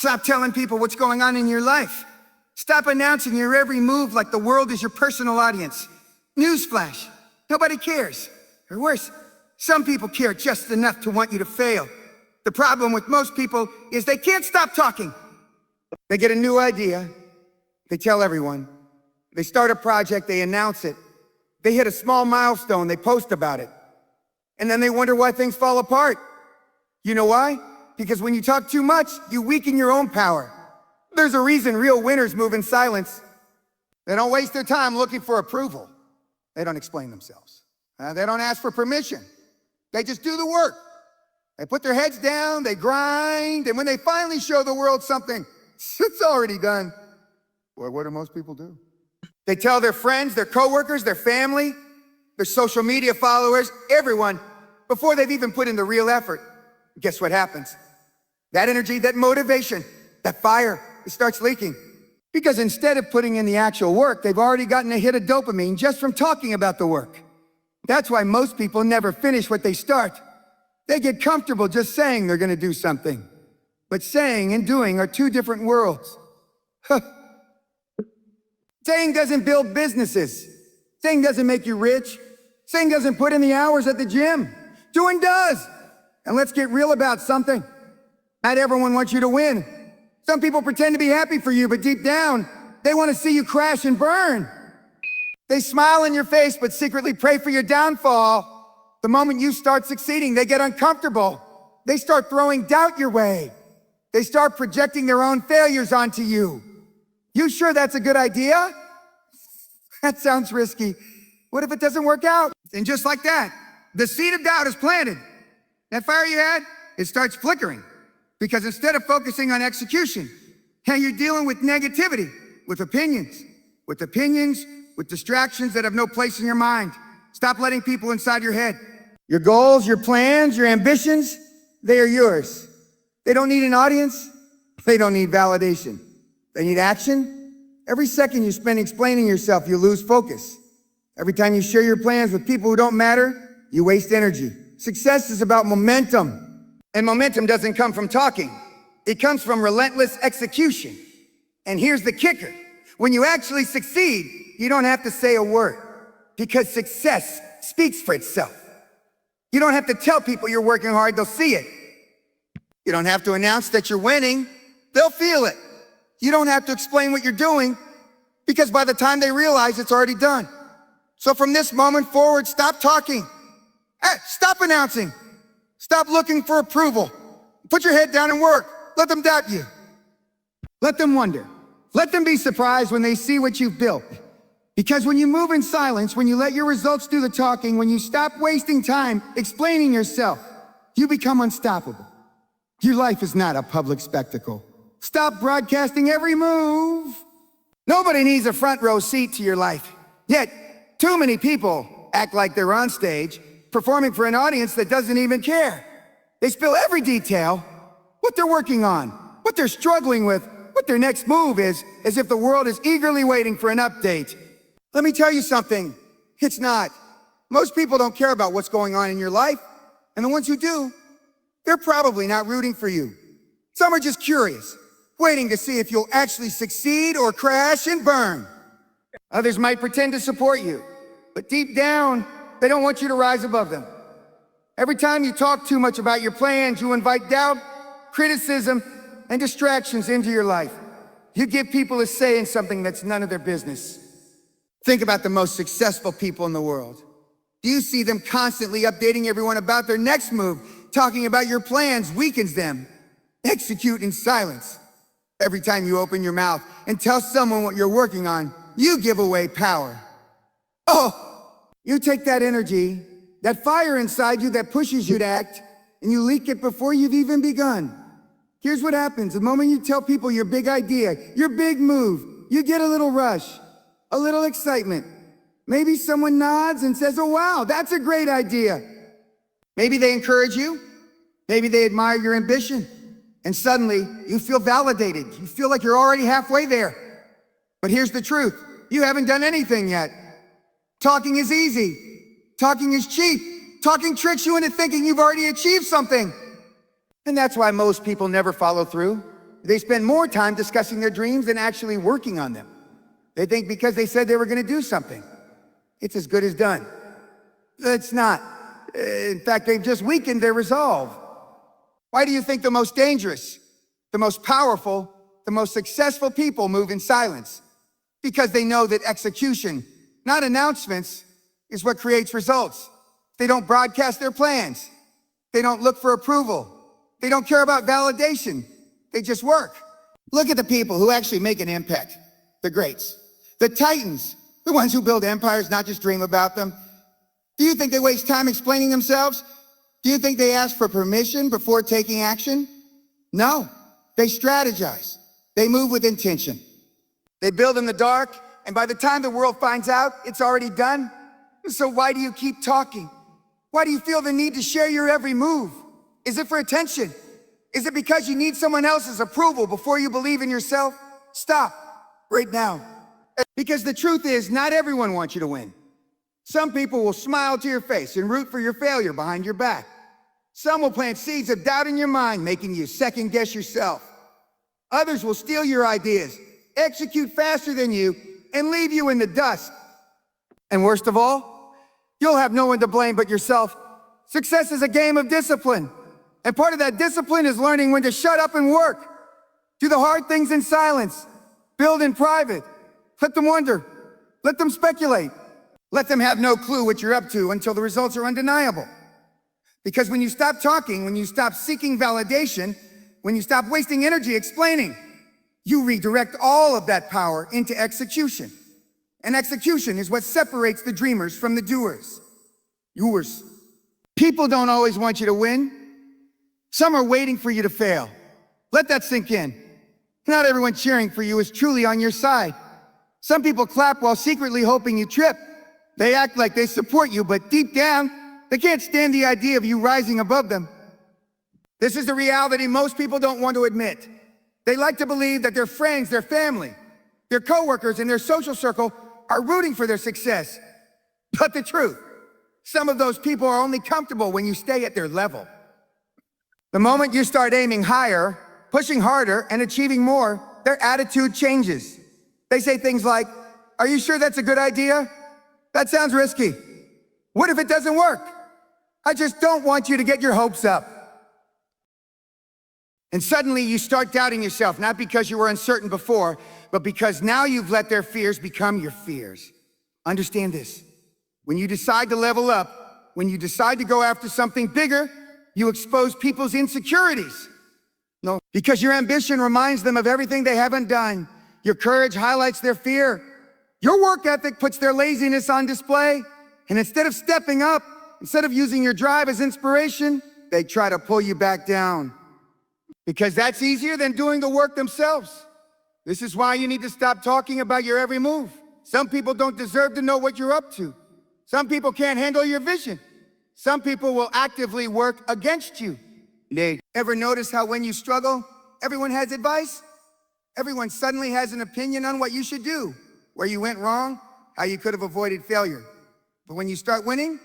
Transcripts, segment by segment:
Stop telling people what's going on in your life. Stop announcing your every move like the world is your personal audience. Newsflash, nobody cares. Or worse, some people care just enough to want you to fail. The problem with most people is they can't stop talking. They get a new idea, they tell everyone. They start a project, they announce it. They hit a small milestone, they post about it. And then they wonder why things fall apart. You know why? Because when you talk too much, you weaken your own power. There's a reason real winners move in silence. They don't waste their time looking for approval. They don't explain themselves. They don't ask for permission. They just do the work. They put their heads down, they grind, and when they finally show the world something, it's already done. Boy, what do most people do? They tell their friends, their coworkers, their family, their social media followers, everyone, before they've even put in the real effort. Guess what happens? That energy, that motivation, that fire, it starts leaking. Because instead of putting in the actual work, they've already gotten a hit of dopamine just from talking about the work. That's why most people never finish what they start. They get comfortable just saying they're gonna do something. But saying and doing are two different worlds. Saying doesn't build businesses. Saying doesn't make you rich. Saying doesn't put in the hours at the gym. Doing does. And let's get real about something. Not everyone wants you to win. Some people pretend to be happy for you, but deep down, they want to see you crash and burn. They smile in your face, but secretly pray for your downfall. The moment you start succeeding, they get uncomfortable. They start throwing doubt your way. They start projecting their own failures onto you. You sure that's a good idea? That sounds risky. What if it doesn't work out? And just like that, the seed of doubt is planted. That fire you had, it starts flickering. Because instead of focusing on execution, now you're dealing with negativity, with opinions, with distractions that have no place in your mind. Stop letting people inside your head. Your goals, your plans, your ambitions, they are yours. They don't need an audience. They don't need validation. They need action. Every second you spend explaining yourself, you lose focus. Every time you share your plans with people who don't matter, you waste energy. Success is about momentum. And momentum doesn't come from talking. It comes from relentless execution. And here's the kicker. When you actually succeed, you don't have to say a word because success speaks for itself. You don't have to tell people you're working hard, they'll see it. You don't have to announce that you're winning, they'll feel it. You don't have to explain what you're doing because by the time they realize it's already done. So from this moment forward, stop talking. Stop announcing. Stop looking for approval. Put your head down and work. Let them doubt you. Let them wonder. Let them be surprised when they see what you've built. Because when you move in silence, when you let your results do the talking, when you stop wasting time explaining yourself, you become unstoppable. Your life is not a public spectacle. Stop broadcasting every move. Nobody needs a front row seat to your life. Yet, too many people act like they're on stage, performing for an audience that doesn't even care. They spill every detail, what they're working on, what they're struggling with, what their next move is, as if the world is eagerly waiting for an update. Let me tell you something, it's not. Most people don't care about what's going on in your life, and the ones who do, they're probably not rooting for you. Some are just curious, waiting to see if you'll actually succeed or crash and burn. Others might pretend to support you, but deep down, they don't want you to rise above them. Every time you talk too much about your plans, you invite doubt, criticism, and distractions into your life. You give people a say in something that's none of their business. Think about the most successful people in the world. Do you see them constantly updating everyone about their next move? Talking about your plans weakens them. Execute in silence. Every time you open your mouth and tell someone what you're working on, you give away power. You take that energy, that fire inside you that pushes you to act, and you leak it before you've even begun. Here's what happens. The moment you tell people your big idea, your big move, you get a little rush, a little excitement. Maybe someone nods and says, "Oh, wow, that's a great idea." Maybe they encourage you. Maybe they admire your ambition. And suddenly, you feel validated. You feel like you're already halfway there. But here's the truth. You haven't done anything yet. Talking is easy. Talking is cheap. Talking tricks you into thinking you've already achieved something. And that's why most people never follow through. They spend more time discussing their dreams than actually working on them. They think because they said they were going to do something, it's as good as done. It's not. In fact, they've just weakened their resolve. Why do you think the most dangerous, the most powerful, the most successful people move in silence? Because they know that execution, not announcements, is what creates results. They don't broadcast their plans. They don't look for approval. They don't care about validation. They just work. Look at the people who actually make an impact. The greats, the titans, the ones who build empires, not just dream about them. Do you think they waste time explaining themselves? Do you think they ask for permission before taking action? No, they strategize. They move with intention. They build in the dark, and by the time the world finds out, it's already done. So why do you keep talking? Why do you feel the need to share your every move? Is it for attention? Is it because you need someone else's approval before you believe in yourself? Stop right now. Because the truth is, not everyone wants you to win. Some people will smile to your face and root for your failure behind your back. Some will plant seeds of doubt in your mind, making you second guess yourself. Others will steal your ideas, execute faster than you, and leave you in the dust. And worst of all, you'll have no one to blame but yourself. Success is a game of discipline. And part of that discipline is learning when to shut up and work. Do the hard things in silence. Build in private. Let them wonder. Let them speculate. Let them have no clue what you're up to until the results are undeniable. Because when you stop talking, when you stop seeking validation, when you stop wasting energy explaining, you redirect all of that power into execution. And execution is what separates the dreamers from the doers. Yours. People don't always want you to win. Some are waiting for you to fail. Let that sink in. Not everyone cheering for you is truly on your side. Some people clap while secretly hoping you trip. They act like they support you, but deep down, they can't stand the idea of you rising above them. This is the reality most people don't want to admit. They like to believe that their friends, their family, their coworkers, and their social circle are rooting for their success. But the truth, some of those people are only comfortable when you stay at their level. The moment you start aiming higher, pushing harder, and achieving more, their attitude changes. They say things like, "Are you sure that's a good idea? That sounds risky. What if it doesn't work? I just don't want you to get your hopes up." And suddenly you start doubting yourself, not because you were uncertain before, but because now you've let their fears become your fears. Understand this. When you decide to level up, when you decide to go after something bigger, you expose people's insecurities. No, because your ambition reminds them of everything they haven't done. Your courage highlights their fear. Your work ethic puts their laziness on display. And instead of stepping up, instead of using your drive as inspiration, they try to pull you back down. Because that's easier than doing the work themselves. This is why you need to stop talking about your every move. Some people don't deserve to know what you're up to. Some people can't handle your vision. Some people will actively work against you. Ever notice how when you struggle, everyone has advice? Everyone suddenly has an opinion on what you should do, where you went wrong, how you could have avoided failure. But when you start winning,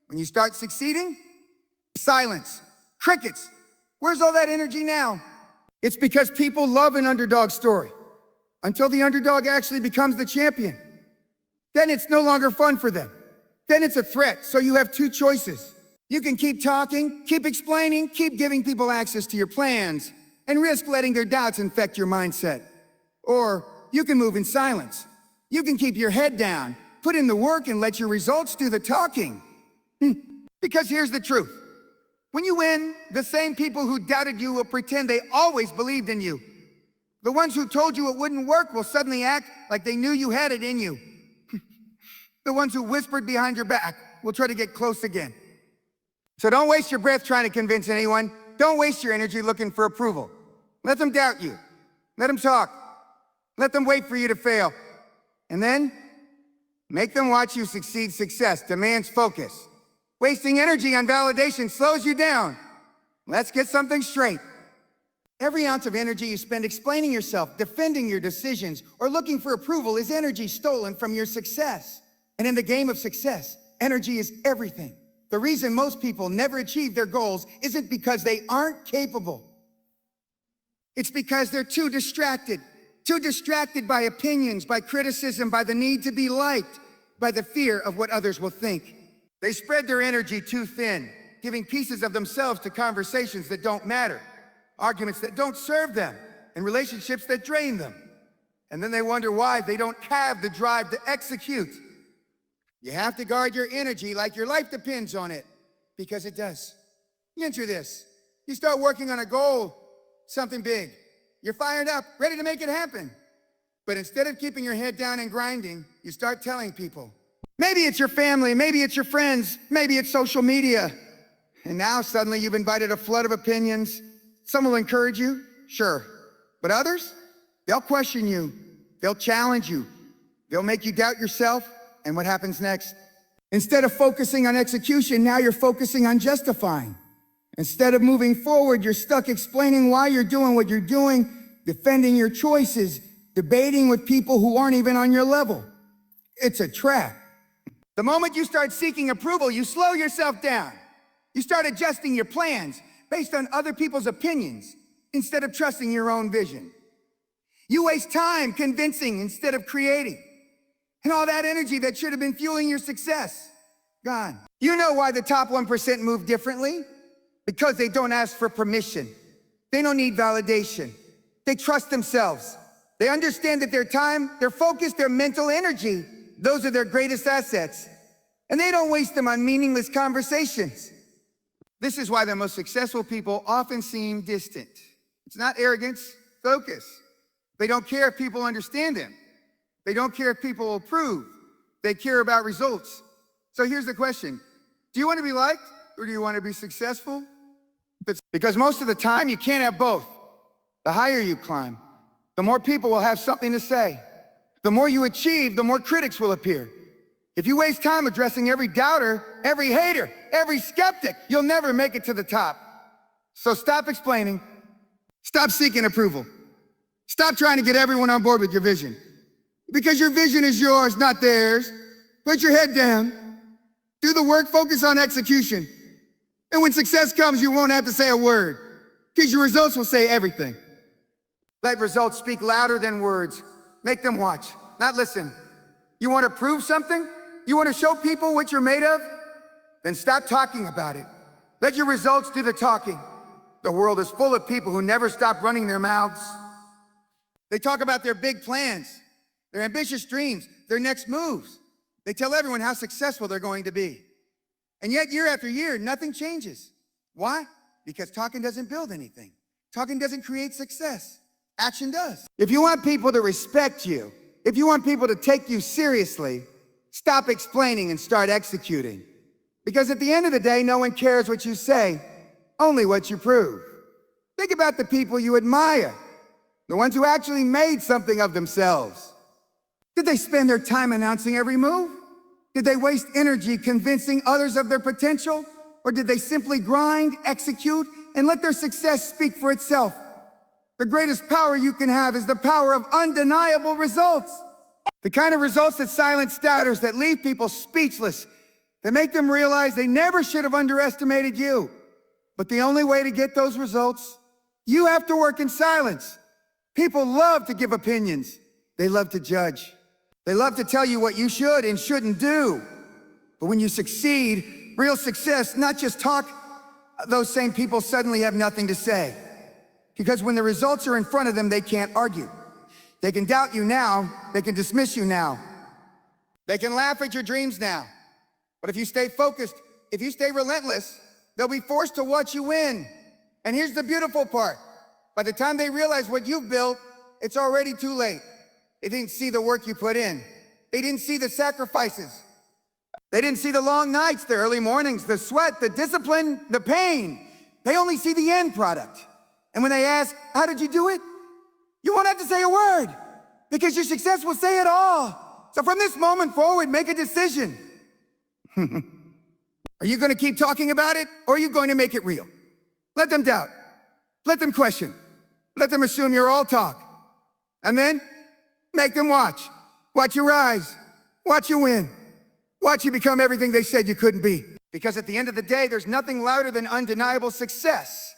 when you start succeeding, silence, crickets. Where's all that energy now? It's because people love an underdog story until the underdog actually becomes the champion. Then it's no longer fun for them. Then it's a threat, so you have two choices. You can keep talking, keep explaining, keep giving people access to your plans, and risk letting their doubts infect your mindset. Or you can move in silence. You can keep your head down, put in the work, and let your results do the talking. Because here's the truth. When you win, the same people who doubted you will pretend they always believed in you. The ones who told you it wouldn't work will suddenly act like they knew you had it in you. The ones who whispered behind your back will try to get close again. So don't waste your breath trying to convince anyone. Don't waste your energy looking for approval. Let them doubt you. Let them talk. Let them wait for you to fail. And then, make them watch you succeed. Success demands focus. Wasting energy on validation slows you down. Let's get something straight. Every ounce of energy you spend explaining yourself, defending your decisions, or looking for approval is energy stolen from your success. And in the game of success, energy is everything. The reason most people never achieve their goals isn't because they aren't capable. It's because they're too distracted by opinions, by criticism, by the need to be liked, by the fear of what others will think. They spread their energy too thin, giving pieces of themselves to conversations that don't matter, arguments that don't serve them, and relationships that drain them. And then they wonder why they don't have the drive to execute. You have to guard your energy like your life depends on it, because it does. You enter this. You start working on a goal, something big. You're fired up, ready to make it happen. But instead of keeping your head down and grinding, you start telling people. Maybe it's your family, maybe it's your friends, maybe it's social media. And now suddenly you've invited a flood of opinions. Some will encourage you, sure. But others, they'll question you, they'll challenge you, they'll make you doubt yourself. And what happens next? Instead of focusing on execution, now you're focusing on justifying. Instead of moving forward, you're stuck explaining why you're doing what you're doing, defending your choices, debating with people who aren't even on your level. It's a trap. The moment you start seeking approval, you slow yourself down. You start adjusting your plans based on other people's opinions instead of trusting your own vision. You waste time convincing instead of creating. And all that energy that should have been fueling your success, gone. You know why the top 1% move differently? Because they don't ask for permission. They don't need validation. They trust themselves. They understand that their time, their focus, their mental energy, those are their greatest assets. And they don't waste them on meaningless conversations. This is why the most successful people often seem distant. It's not arrogance, focus. They don't care if people understand them. They don't care if people approve. They care about results. So here's the question. Do you want to be liked or do you want to be successful? Because most of the time you can't have both. The higher you climb, the more people will have something to say. The more you achieve, the more critics will appear. If you waste time addressing every doubter, every hater, every skeptic, you'll never make it to the top. So stop explaining. Stop seeking approval. Stop trying to get everyone on board with your vision. Because your vision is yours, not theirs. Put your head down. Do the work, focus on execution. And when success comes, you won't have to say a word, because your results will say everything. Let results speak louder than words. Make them watch, not listen. You want to prove something? You want to show people what you're made of? Then stop talking about it. Let your results do the talking. The world is full of people who never stop running their mouths. They talk about their big plans, their ambitious dreams, their next moves. They tell everyone how successful they're going to be. And yet, year after year, nothing changes. Why? Because talking doesn't build anything. Talking doesn't create success. Action does. If you want people to respect you, if you want people to take you seriously, stop explaining and start executing. Because at the end of the day, no one cares what you say, only what you prove. Think about the people you admire, the ones who actually made something of themselves. Did they spend their time announcing every move? Did they waste energy convincing others of their potential? Or did they simply grind, execute, and let their success speak for itself? The greatest power you can have is the power of undeniable results. The kind of results that silence doubters, that leave people speechless, that make them realize they never should have underestimated you. But the only way to get those results, you have to work in silence. People love to give opinions. They love to judge. They love to tell you what you should and shouldn't do. But when you succeed, real success, not just talk, those same people suddenly have nothing to say. Because when the results are in front of them, they can't argue. They can doubt you now, they can dismiss you now. They can laugh at your dreams now. But if you stay focused, if you stay relentless, they'll be forced to watch you win. And here's the beautiful part. By the time they realize what you've built, it's already too late. They didn't see the work you put in. They didn't see the sacrifices. They didn't see the long nights, the early mornings, the sweat, the discipline, the pain. They only see the end product. And when they ask, how did you do it? You won't have to say a word, because your success will say it all. So from this moment forward, make a decision. Are you going to keep talking about it, or are you going to make it real? Let them doubt. Let them question. Let them assume you're all talk. And then make them watch. Watch you rise. Watch you win. Watch you become everything they said you couldn't be. Because at the end of the day, there's nothing louder than undeniable success.